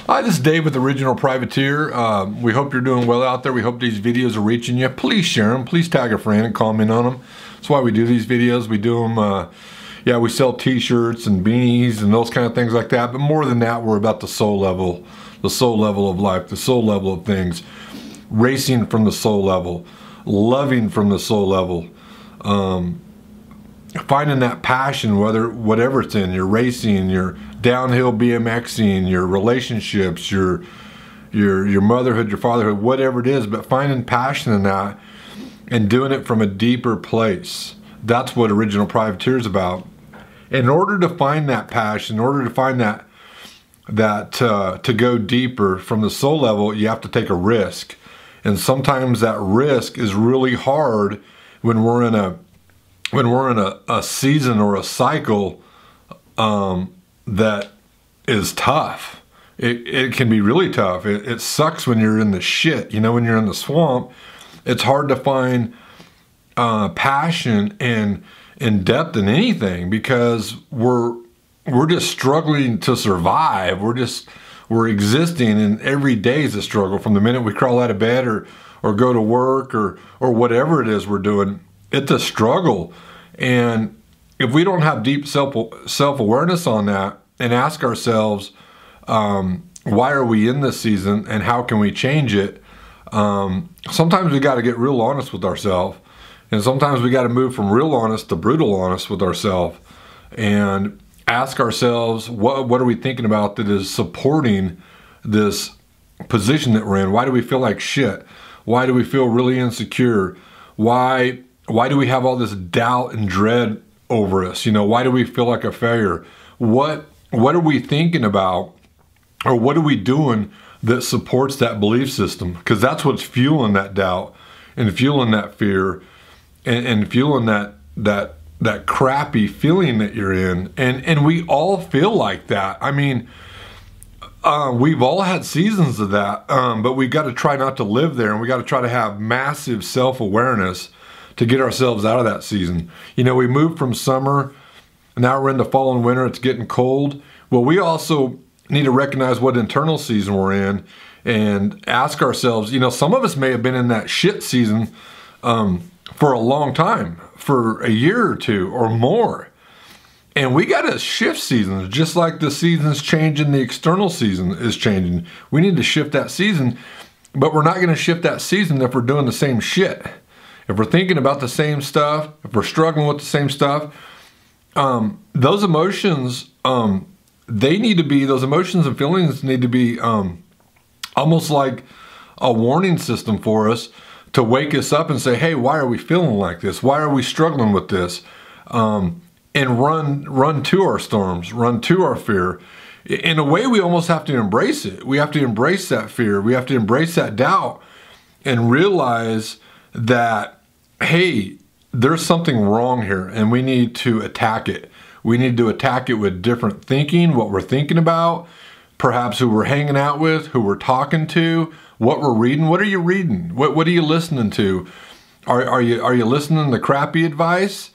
Hi, this is Dave with Original Privateer. We hope you're doing well out there. We hope these videos are reaching you. Please share them. Please tag a friend and comment on them. That's why we do these videos. We do them, we sell t-shirts and beanies and those kind of things like that. But more than that, we're about the soul level of life, the soul level of things. Racing from the soul level, loving from the soul level. Finding that passion, whatever it's in, your racing, your downhill BMXing, your relationships, your motherhood, your fatherhood, whatever it is, but finding passion in that and doing it from a deeper place. That's what Original Privateer is about. In order to find that passion, in order to find that to go deeper from the soul level, you have to take a risk. And sometimes that risk is really hard when we're in a season or a cycle that is tough. It can be really tough. It sucks when you're in the shit. You know, when you're in the swamp, it's hard to find passion and depth in anything because we're just struggling to survive. We're existing, and every day is a struggle. From the minute we crawl out of bed or go to work or whatever it is we're doing, it's a struggle. And if we don't have deep self-awareness on that and ask ourselves, why are we in this season and how can we change it? Sometimes we got to get real honest with ourselves, and sometimes we got to move from real honest to brutal honest with ourselves and ask ourselves, what are we thinking about that is supporting this position that we're in? Why do we feel like shit? Why do we feel really insecure? Why do we have all this doubt and dread over us? You know, why do we feel like a failure? What are we thinking about, or what are we doing that supports that belief system? Because that's what's fueling that doubt and fueling that fear and fueling that crappy feeling that you're in. And we all feel like that. I mean, we've all had seasons of that, but we got to try not to live there, and we got to try to have massive self-awareness to get ourselves out of that season. You know, we moved from summer, and now we're into fall and winter, it's getting cold. Well, we also need to recognize what internal season we're in and ask ourselves, you know, some of us may have been in that shit season for a long time, for a year or two or more. And we got to shift seasons, just like the season's changing, the external season is changing. We need to shift that season, but we're not going to shift that season if we're doing the same shit. If we're thinking about the same stuff, if we're struggling with the same stuff, those emotions, those emotions and feelings need to be almost like a warning system for us to wake us up and say, hey, why are we feeling like this? Why are we struggling with this? And run to our storms, run to our fear. In a way, we almost have to embrace it. We have to embrace that fear. We have to embrace that doubt and realize that, hey, there's something wrong here and we need to attack it. We need to attack it with different thinking, what we're thinking about, perhaps who we're hanging out with, who we're talking to, what we're reading. What are you reading? What are you listening to? Are you listening to crappy advice?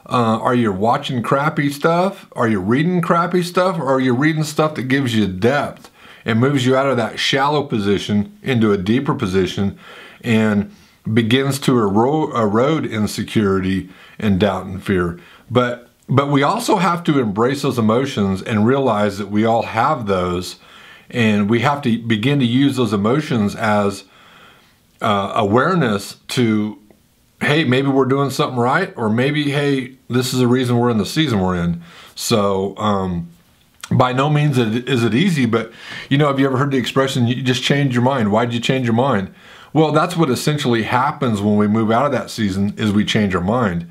Are you watching crappy stuff? Are you reading crappy stuff? Or are you reading stuff that gives you depth and moves you out of that shallow position into a deeper position and begins to erode insecurity and doubt and fear? But we also have to embrace those emotions and realize that we all have those, and we have to begin to use those emotions as awareness to, hey, maybe we're doing something right, or maybe, hey, this is the reason we're in the season we're in. So by no means is it easy, but you know, have you ever heard the expression, you just change your mind? Why'd you change your mind? Well, that's what essentially happens when we move out of that season, is we change our mind.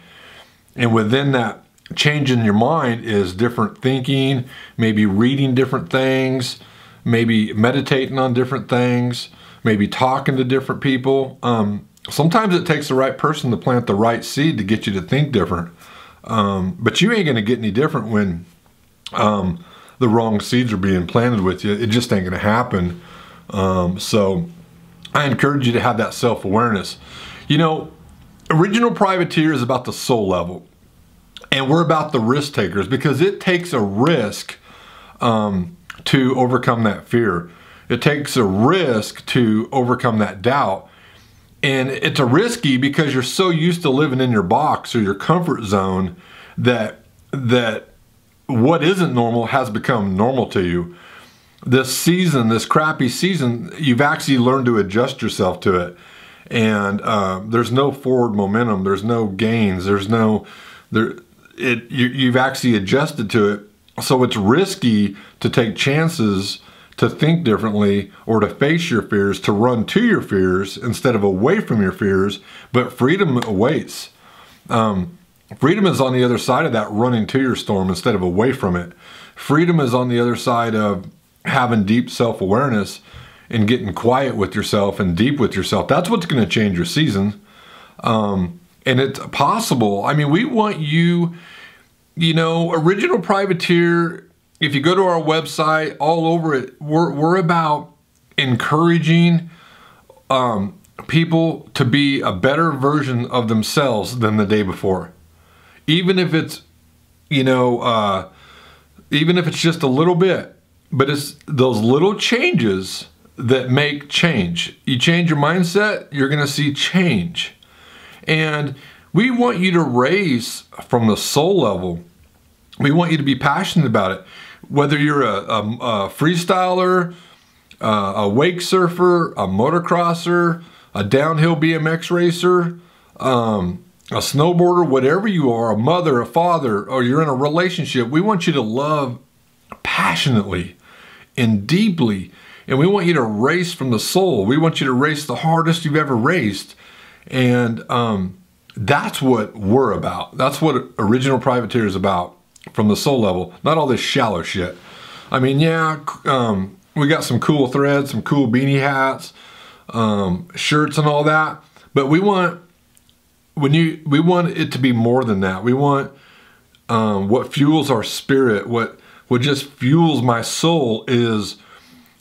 And within that change in your mind is different thinking, maybe reading different things, maybe meditating on different things, maybe talking to different people. Sometimes it takes the right person to plant the right seed to get you to think different. But you ain't going to get any different when the wrong seeds are being planted with you. It just ain't going to happen. So I encourage you to have that self-awareness. You know, Original Privateer is about the soul level. And we're about the risk takers, because it takes a risk to overcome that fear. It takes a risk to overcome that doubt. And it's a risky because you're so used to living in your box or your comfort zone that what isn't normal has become normal to you. This season, this crappy season, you've actually learned to adjust yourself to it. And there's no forward momentum. There's no gains. You've actually adjusted to it. So it's risky to take chances, to think differently, or to face your fears, to run to your fears instead of away from your fears. But freedom awaits. Freedom is on the other side of that, running to your storm instead of away from it. Freedom is on the other side of having deep self-awareness and getting quiet with yourself and deep with yourself. That's what's going to change your season. And it's possible. I mean, we want you, Original Privateer, if you go to our website, all over it, we're about encouraging people to be a better version of themselves than the day before. Even if it's, even if it's just a little bit, but it's those little changes that make change. You change your mindset, you're going to see change. And we want you to raise from the soul level. We want you to be passionate about it. Whether you're a freestyler, a wake surfer, a motocrosser, a downhill BMX racer, a snowboarder, whatever you are, a mother, a father, or you're in a relationship, we want you to love passionately and deeply. And we want you to race from the soul. We want you to race the hardest you've ever raced. And that's what we're about. That's what Original Privateer is about. From the soul level, not all this shallow shit. I mean, yeah, we got some cool threads, some cool beanie hats, shirts and all that, but we want it to be more than that. We want what fuels our spirit, what just fuels my soul is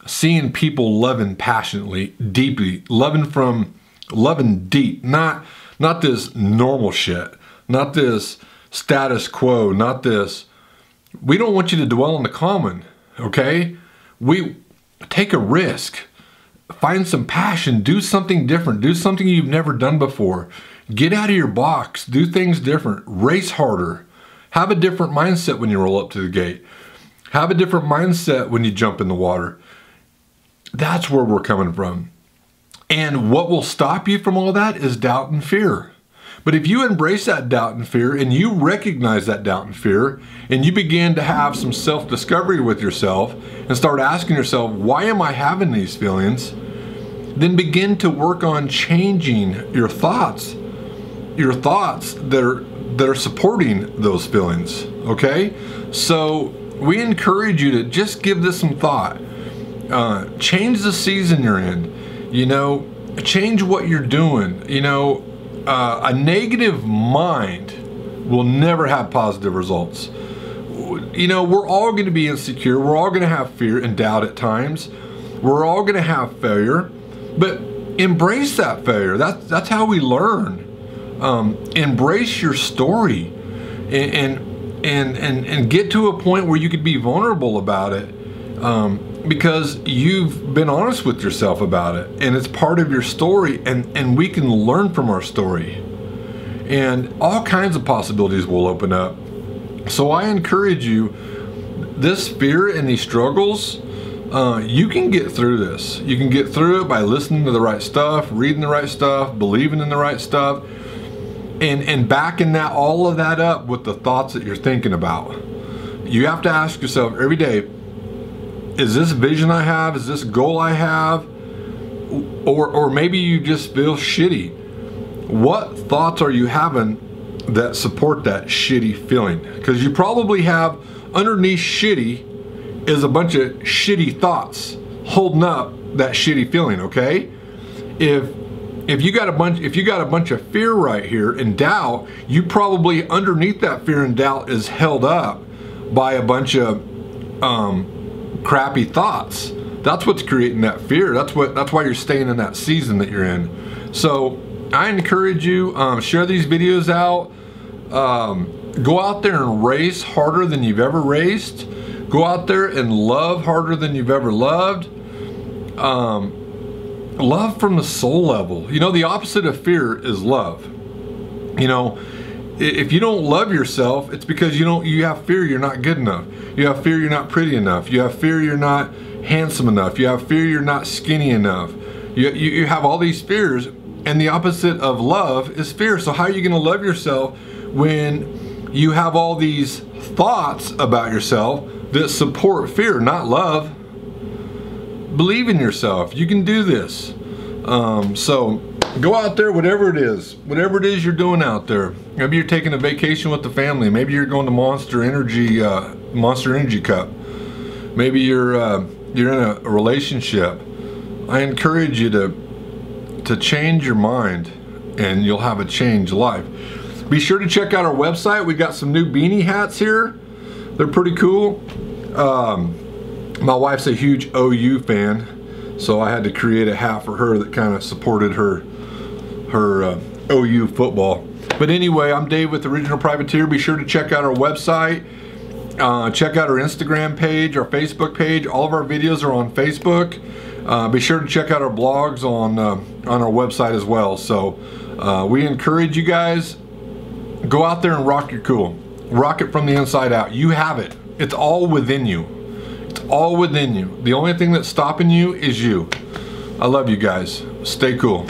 seeing people loving passionately, deeply, loving deep, not this normal shit, not this status quo, not this. We don't want you to dwell on the common, okay? We take a risk, find some passion, do something different, do something you've never done before. Get out of your box, do things different, race harder. Have a different mindset when you roll up to the gate. Have a different mindset when you jump in the water. That's where we're coming from. And what will stop you from all that is doubt and fear. But if you embrace that doubt and fear and you recognize that doubt and fear and you begin to have some self-discovery with yourself and start asking yourself, why am I having these feelings? Then begin to work on changing your thoughts that are supporting those feelings, okay? So we encourage you to just give this some thought. Change the season you're in, change what you're doing, a negative mind will never have positive results. We're all going to be insecure. We're all going to have fear and doubt at times. We're all going to have failure, but embrace that failure. That's how we learn. Embrace your story and get to a point where you could be vulnerable about it. Because you've been honest with yourself about it and it's part of your story, and we can learn from our story and all kinds of possibilities will open up. So I encourage you, this fear and these struggles, you can get through this. You can get through it by listening to the right stuff, reading the right stuff, believing in the right stuff, and backing all of that up with the thoughts that you're thinking about. You have to ask yourself every day, is this vision I have, is this goal I have, or maybe you just feel shitty. What thoughts are you having that support that shitty feeling? Because you probably have, underneath shitty is a bunch of shitty thoughts holding up that shitty feeling, okay? If you got a bunch of fear right here and doubt, you probably underneath that fear and doubt is held up by a bunch of crappy thoughts. That's what's creating that fear. That's why you're staying in that season that you're in. So I encourage you, share these videos out. Go out there and race harder than you've ever raced. Go out there and love harder than you've ever loved. Love from the soul level. You know, the opposite of fear is love. You know, if you don't love yourself, it's because you have fear you're not good enough. You have fear you're not pretty enough. You have fear you're not handsome enough. You have fear you're not skinny enough. You have all these fears, and the opposite of love is fear. So how are you going to love yourself when you have all these thoughts about yourself that support fear, not love? Believe in yourself. You can do this. So go out there, whatever it is you're doing out there. Maybe you're taking a vacation with the family. Maybe you're going to Monster Energy Cup. Maybe you're in a relationship. I encourage you to change your mind, and you'll have a changed life. Be sure to check out our website. We got some new beanie hats here. They're pretty cool. My wife's a huge OU fan, so I had to create a hat for her that kind of supported her OU football. But anyway, I'm Dave with Original Privateer. Be sure to check out our website. Check out our Instagram page, our Facebook page. All of our videos are on Facebook. Be sure to check out our blogs on our website as well. So we encourage you guys, go out there and rock your cool. Rock it from the inside out. You have it. It's all within you. It's all within you. The only thing that's stopping you is you. I love you guys. Stay cool.